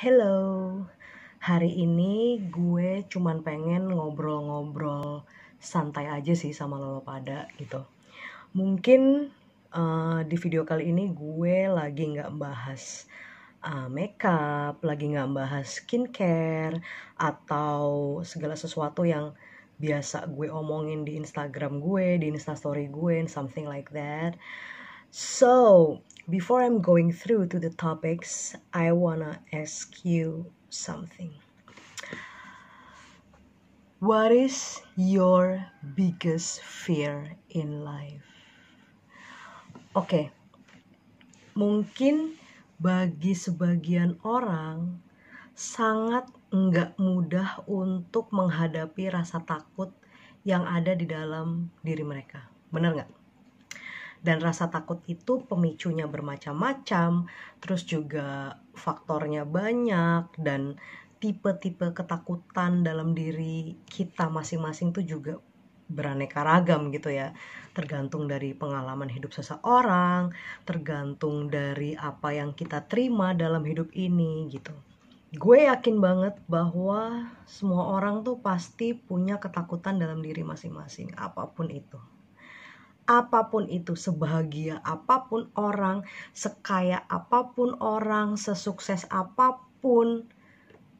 Hello, hari ini gue cuman pengen ngobrol-ngobrol santai aja sih sama lo pada gitu. Mungkin di video kali ini gue lagi nggak bahas makeup, lagi nggak bahas skincare atau segala sesuatu yang biasa gue omongin di Instagram gue, di Instastory gue, and something like that. So, before I'm going through to the topics, I wanna ask you something. What is your biggest fear in life? Oke, mungkin bagi sebagian orang sangat nggak mudah untuk menghadapi rasa takut yang ada di dalam diri mereka. Benar nggak? Dan rasa takut itu pemicunya bermacam-macam, terus juga faktornya banyak, dan tipe-tipe ketakutan dalam diri kita masing-masing tuh juga beraneka ragam gitu ya. Tergantung dari pengalaman hidup seseorang, tergantung dari apa yang kita terima dalam hidup ini gitu. Gue yakin banget bahwa semua orang tuh pasti punya ketakutan dalam diri masing-masing, apapun itu. Apapun itu, sebahagia apapun orang, sekaya apapun orang, sesukses apapun,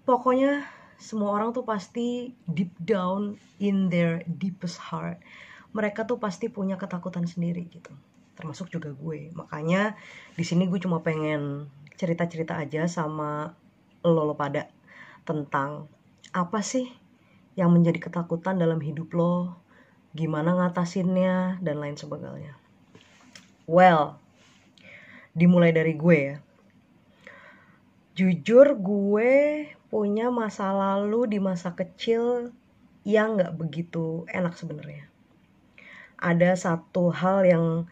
pokoknya semua orang tuh pasti deep down in their deepest heart, mereka tuh pasti punya ketakutan sendiri gitu. Termasuk juga gue. Makanya di sini gue cuma pengen cerita-cerita aja sama lo pada tentang apa sih yang menjadi ketakutan dalam hidup lo, gimana ngatasinnya, dan lain sebagainya. Well, dimulai dari gue ya. Jujur gue punya masa lalu di masa kecil yang gak begitu enak sebenarnya. Ada satu hal yang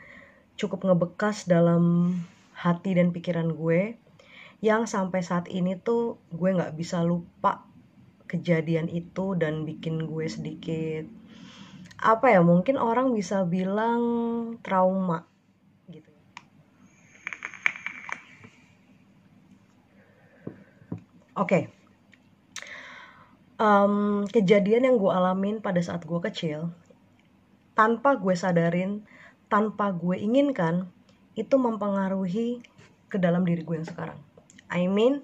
cukup ngebekas dalam hati dan pikiran gue, yang sampai saat ini tuh gue gak bisa lupa kejadian itu, dan bikin gue sedikit apa ya, mungkin orang bisa bilang trauma gitu. Oke. Kejadian yang gue alamin pada saat gue kecil, tanpa gue sadarin, tanpa gue inginkan, itu mempengaruhi ke dalam diri gue yang sekarang. I mean,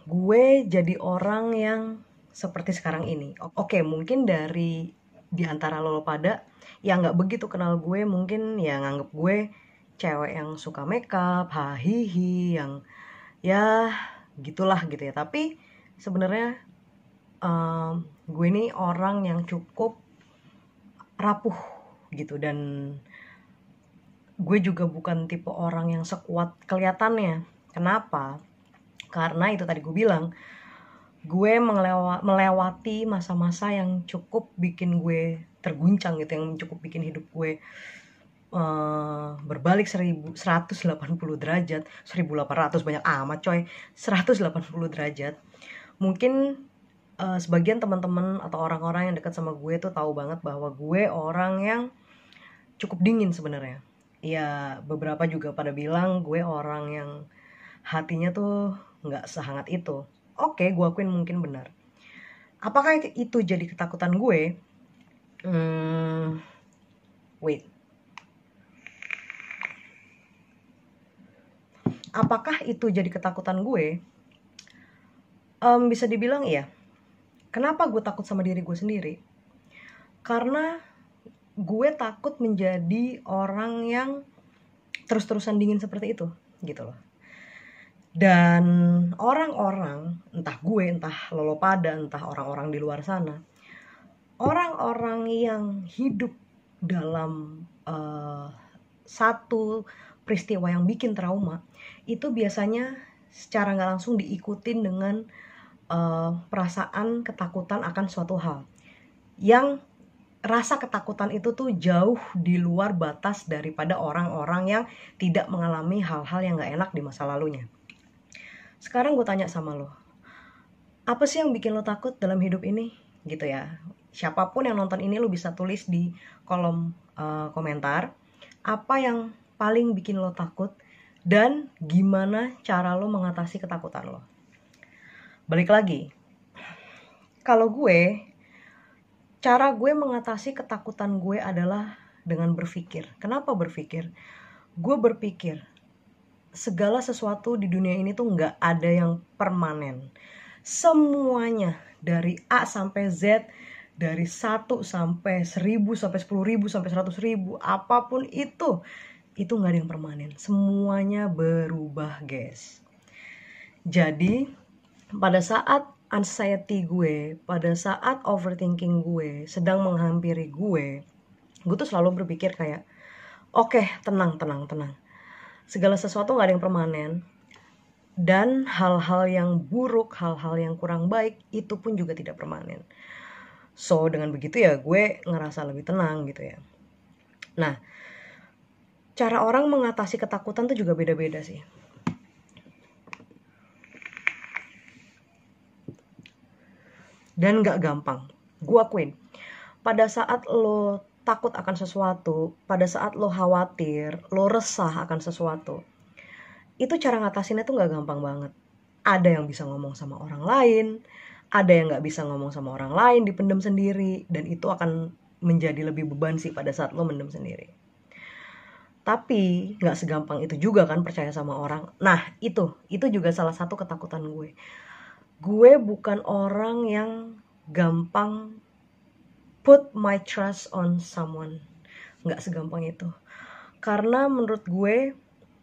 gue jadi orang yang seperti sekarang ini. Oke, mungkin dari di antara lo pada yang nggak begitu kenal gue, mungkin ya nganggep gue cewek yang suka makeup, hahihi, yang ya gitulah gitu ya. Tapi sebenarnya gue ini orang yang cukup rapuh gitu, dan gue juga bukan tipe orang yang sekuat kelihatannya. Kenapa? Karena itu tadi gue bilang, gue melewati masa-masa yang cukup bikin gue terguncang gitu, yang cukup bikin hidup gue berbalik 180 derajat, 1800 banyak amat coy, 180 derajat. Mungkin sebagian teman-teman atau orang-orang yang dekat sama gue tuh tahu banget bahwa gue orang yang cukup dingin sebenarnya. Ya beberapa juga pada bilang gue orang yang hatinya tuh nggak sehangat itu. Oke, gue akuin mungkin benar. Apakah itu jadi ketakutan gue? Wait. Apakah itu jadi ketakutan gue? Bisa dibilang iya. Kenapa gue takut sama diri gue sendiri? Karena gue takut menjadi orang yang terus-terusan dingin seperti itu, gitu loh. Dan orang-orang, entah gue, entah lo pada, entah orang-orang di luar sana, orang-orang yang hidup dalam satu peristiwa yang bikin trauma, itu biasanya secara gak langsung diikutin dengan perasaan ketakutan akan suatu hal, yang rasa ketakutan itu tuh jauh di luar batas daripada orang-orang yang tidak mengalami hal-hal yang gak enak di masa lalunya. Sekarang gue tanya sama lo, apa sih yang bikin lo takut dalam hidup ini? Gitu ya. Siapapun yang nonton ini, lo bisa tulis di kolom komentar, apa yang paling bikin lo takut dan gimana cara lo mengatasi ketakutan lo. Balik lagi, kalau cara gue mengatasi ketakutan gue adalah dengan berpikir. Kenapa berpikir? Gue berpikir segala sesuatu di dunia ini tuh nggak ada yang permanen. Semuanya dari A sampai Z, dari 1 sampai 1000 sampai 10.000 sampai 100.000, apapun itu nggak ada yang permanen. Semuanya berubah, guys. Jadi pada saat anxiety gue, pada saat overthinking gue sedang menghampiri gue tuh selalu berpikir kayak, oke, tenang. Segala sesuatu gak ada yang permanen. Dan hal-hal yang buruk, hal-hal yang kurang baik, itu pun juga tidak permanen. So, dengan begitu ya gue ngerasa lebih tenang gitu ya. Nah, cara orang mengatasi ketakutan tuh juga beda-beda sih. Dan gak gampang. Gue akuin, pada saat lo takut akan sesuatu, pada saat lo khawatir, lo resah akan sesuatu, itu cara ngatasinnya tuh gak gampang banget. Ada yang bisa ngomong sama orang lain, ada yang gak bisa ngomong sama orang lain, dipendam sendiri, dan itu akan menjadi lebih beban sih pada saat lo mendem sendiri. Tapi gak segampang itu juga kan percaya sama orang. Nah itu juga salah satu ketakutan gue. Gue bukan orang yang gampang put my trust on someone. Gak segampang itu. Karena menurut gue,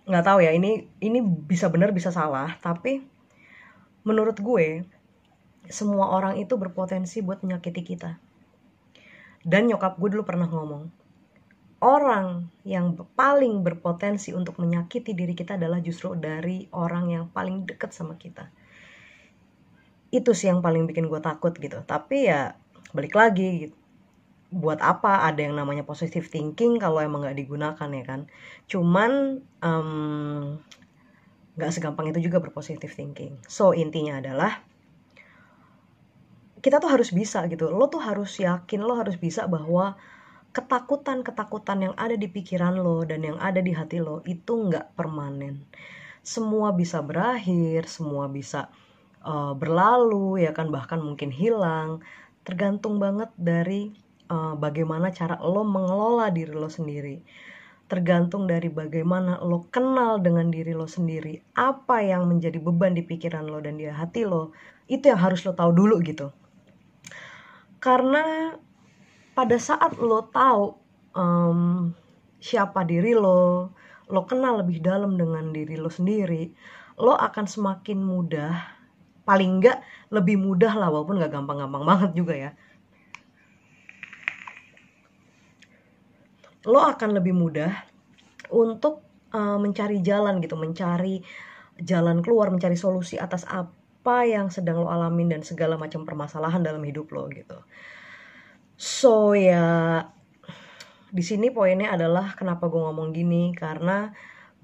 gak tahu ya, ini bisa benar bisa salah, tapi menurut gue semua orang itu berpotensi buat menyakiti kita. Dan nyokap gue dulu pernah ngomong, orang yang paling berpotensi untuk menyakiti diri kita adalah justru dari orang yang paling dekat sama kita. Itu sih yang paling bikin gue takut gitu. Tapi ya balik lagi gitu, buat apa ada yang namanya positive thinking kalau emang gak digunakan ya kan. Cuman gak segampang itu juga berpositive thinking. So intinya adalah kita tuh harus bisa gitu. Lo tuh harus yakin, lo harus bisa bahwa ketakutan yang ada di pikiran lo dan yang ada di hati lo itu gak permanen. Semua bisa berakhir, semua bisa berlalu ya kan, bahkan mungkin hilang. Tergantung banget dari bagaimana cara lo mengelola diri lo sendiri. Tergantung dari bagaimana lo kenal dengan diri lo sendiri. Apa yang menjadi beban di pikiran lo dan di hati lo, itu yang harus lo tahu dulu gitu. Karena pada saat lo tahu siapa diri lo kenal lebih dalam dengan diri lo sendiri, lo akan semakin mudah, paling enggak lebih mudah lah, walaupun gak gampang-gampang banget juga ya. Lo akan lebih mudah untuk mencari jalan gitu, mencari jalan keluar, mencari solusi atas apa yang sedang lo alamin dan segala macam permasalahan dalam hidup lo gitu. So ya, di sini poinnya adalah kenapa gue ngomong gini, karena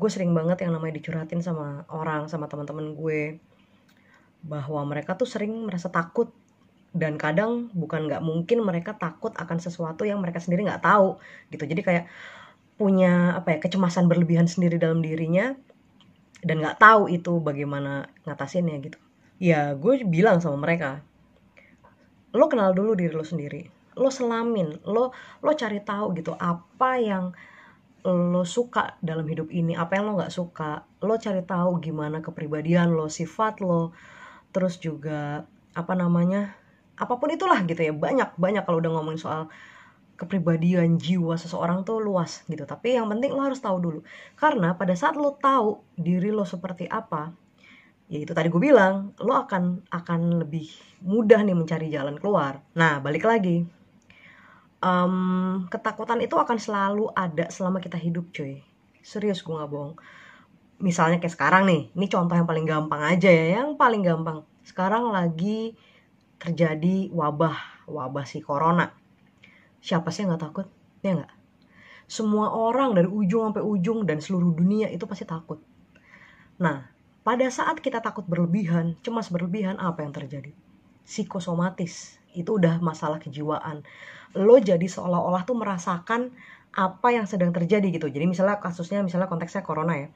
gue sering banget yang namanya dicurhatin sama orang, sama teman-teman gue, bahwa mereka tuh sering merasa takut. Dan kadang bukan gak mungkin mereka takut akan sesuatu yang mereka sendiri gak tahu gitu. Jadi kayak punya kecemasan berlebihan sendiri dalam dirinya dan gak tahu itu bagaimana ngatasinnya gitu. Ya gue bilang sama mereka, lo kenal dulu diri lo sendiri, lo selamin, lo cari tahu gitu apa yang lo suka dalam hidup ini, apa yang lo gak suka. Lo cari tahu gimana kepribadian lo, sifat lo, terus juga apapun itulah gitu ya. Banyak kalau udah ngomongin soal kepribadian, jiwa seseorang tuh luas gitu. Tapi yang penting lo harus tahu dulu. Karena pada saat lo tahu diri lo seperti apa, ya itu tadi gue bilang, lo akan lebih mudah nih mencari jalan keluar. Nah balik lagi, ketakutan itu akan selalu ada selama kita hidup cuy. Serius, gue gak bohong. Misalnya kayak sekarang nih, ini contoh yang paling gampang aja ya, yang paling gampang. Sekarang lagi terjadi wabah si corona. Siapa sih yang gak takut? Ya gak? Semua orang dari ujung sampai ujung dan seluruh dunia itu pasti takut. Nah, pada saat kita takut berlebihan, cemas berlebihan, apa yang terjadi? Psikosomatis. Itu udah masalah kejiwaan. Lo jadi seolah-olah tuh merasakan apa yang sedang terjadi gitu. Jadi misalnya konteksnya corona ya.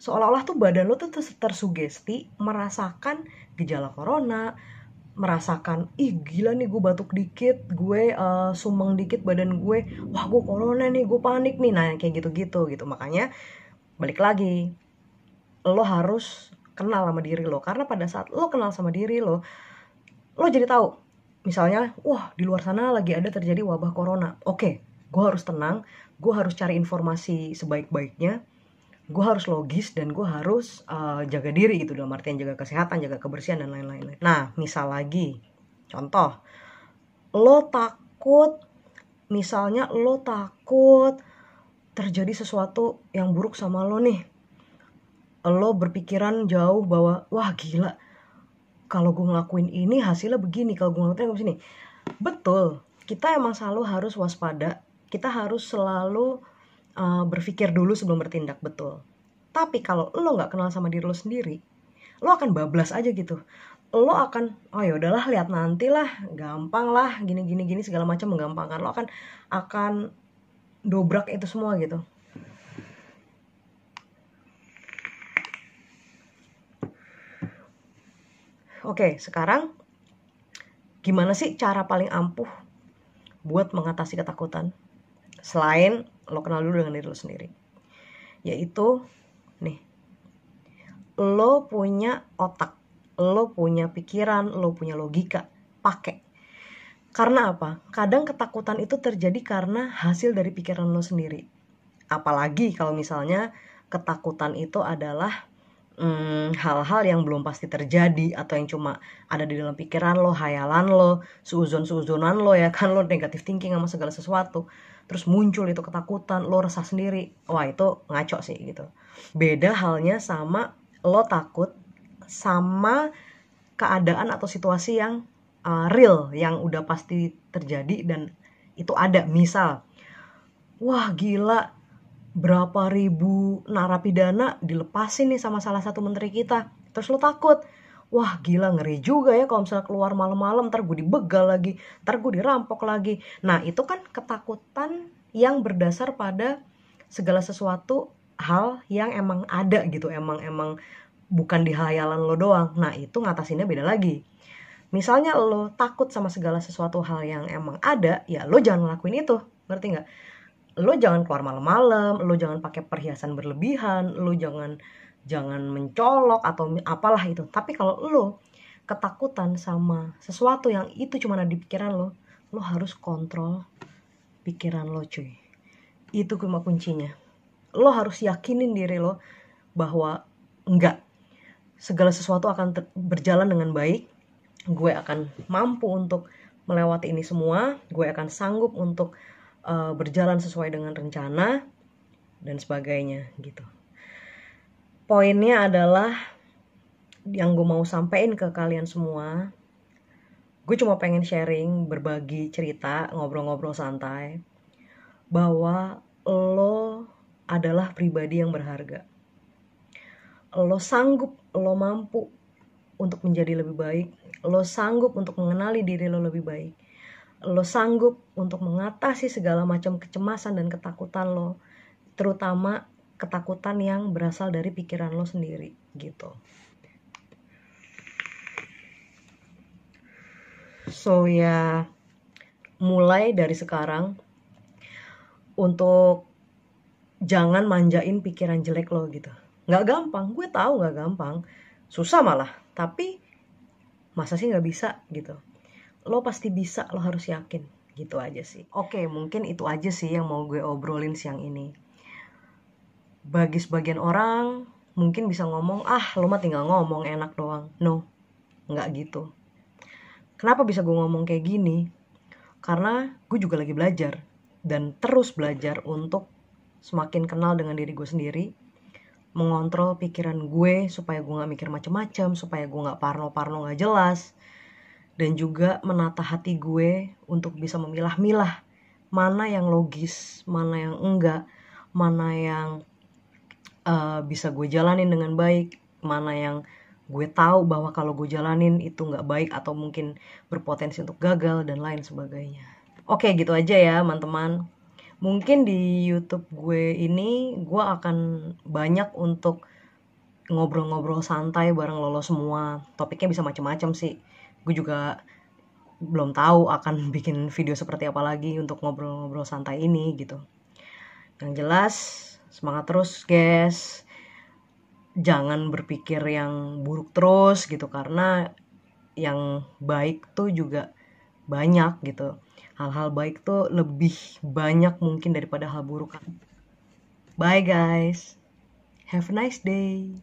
seolah-olah tuh badan lo tuh tersugesti merasakan gejala corona, merasakan ih gila nih gue batuk dikit, gue sumeng dikit badan gue, wah gue corona nih, gue panik nih. Nah kayak gitu-gitu gitu. Makanya balik lagi, lo harus kenal sama diri lo, karena pada saat lo kenal sama diri lo jadi tahu misalnya wah di luar sana lagi ada terjadi wabah corona. Oke, gue harus tenang, gue harus cari informasi sebaik-baiknya, gue harus logis, dan gue harus jaga diri gitu, dalam artian jaga kesehatan, jaga kebersihan dan lain-lain. Nah misal lagi contoh, lo takut, misalnya lo takut terjadi sesuatu yang buruk sama lo nih, lo berpikiran jauh bahwa wah gila kalau gue ngelakuin ini hasilnya begini, kalau gue ngelakuin begini. Betul, kita emang selalu harus waspada, kita harus selalu berpikir dulu sebelum bertindak, betul. Tapi kalau lo nggak kenal sama diri lo sendiri, lo akan bablas aja gitu. Lo akan, oh ya udahlah lihat nanti lah, gampang lah, gini segala macam, menggampangkan. Lo akan dobrak itu semua gitu. Oke, sekarang gimana sih cara paling ampuh buat mengatasi ketakutan? Selain lo kenal dulu dengan diri lo sendiri, yaitu nih, lo punya otak, lo punya pikiran, lo punya logika, pakai. Karena apa? Kadang ketakutan itu terjadi karena hasil dari pikiran lo sendiri. Apalagi kalau misalnya ketakutan itu adalah hal-hal yang belum pasti terjadi, atau yang cuma ada di dalam pikiran lo, hayalan lo, suuzon-suuzonan lo ya kan, lo negative thinking sama segala sesuatu, terus muncul itu ketakutan, lo resah sendiri. Wah itu ngaco sih gitu. Beda halnya sama lo takut sama keadaan atau situasi yang real, yang udah pasti terjadi dan itu ada. Misal, wah gila, berapa ribu narapidana dilepasin nih sama salah satu menteri kita. Terus lo takut, wah gila ngeri juga ya kalau misalnya keluar malam-malam, ntar gue dibegal lagi, ntar gue dirampok lagi. Nah itu kan ketakutan yang berdasar pada segala sesuatu hal yang emang ada gitu, emang bukan di hayalan lo doang. Nah itu ngatasinnya beda lagi. Misalnya lo takut sama segala sesuatu hal yang emang ada, ya lo jangan ngelakuin itu, ngerti nggak? Lo jangan keluar malam-malam, lo jangan pakai perhiasan berlebihan, lo jangan mencolok atau apalah itu. Tapi kalau lo ketakutan sama sesuatu yang itu cuma ada di pikiran lo harus kontrol pikiran lo cuy. Itu cuma kuncinya. Lo harus yakinin diri lo bahwa enggak, segala sesuatu akan berjalan dengan baik. Gue akan mampu untuk melewati ini semua. Gue akan sanggup untuk berjalan sesuai dengan rencana dan sebagainya gitu. Poinnya adalah yang gue mau sampein ke kalian semua, gue cuma pengen sharing, berbagi cerita, ngobrol-ngobrol santai, bahwa lo adalah pribadi yang berharga. Lo sanggup, lo mampu untuk menjadi lebih baik. Lo sanggup untuk mengenali diri lo lebih baik. Lo sanggup untuk mengatasi segala macam kecemasan dan ketakutan lo, terutama ketakutan yang berasal dari pikiran lo sendiri gitu. So ya, mulai dari sekarang untuk jangan manjain pikiran jelek lo gitu. Gak gampang, gue tahu gak gampang, susah malah, tapi masa sih gak bisa gitu. Lo pasti bisa, lo harus yakin. Gitu aja sih. Oke, mungkin itu aja sih yang mau gue obrolin siang ini. Bagi sebagian orang mungkin bisa ngomong, lo mah tinggal ngomong enak doang. No, gak gitu. Kenapa bisa gue ngomong kayak gini? Karena gue juga lagi belajar, dan terus belajar untuk semakin kenal dengan diri gue sendiri, mengontrol pikiran gue supaya gue gak mikir macem-macem, supaya gue gak parno-parno gak jelas, dan juga menata hati gue untuk bisa memilah-milah mana yang logis, mana yang enggak, mana yang bisa gue jalanin dengan baik, mana yang gue tahu bahwa kalau gue jalanin itu gak baik atau mungkin berpotensi untuk gagal dan lain sebagainya. Oke, gitu aja ya teman-teman. Mungkin di YouTube gue ini gue akan banyak untuk ngobrol-ngobrol santai bareng lo semua. Topiknya bisa macam-macam sih. Gue juga belum tahu akan bikin video seperti apa lagi untuk ngobrol-ngobrol santai ini gitu. Yang jelas semangat terus guys. Jangan berpikir yang buruk terus gitu, karena yang baik tuh juga banyak gitu. Hal-hal baik tuh lebih banyak mungkin daripada hal buruk. Bye guys. Have a nice day.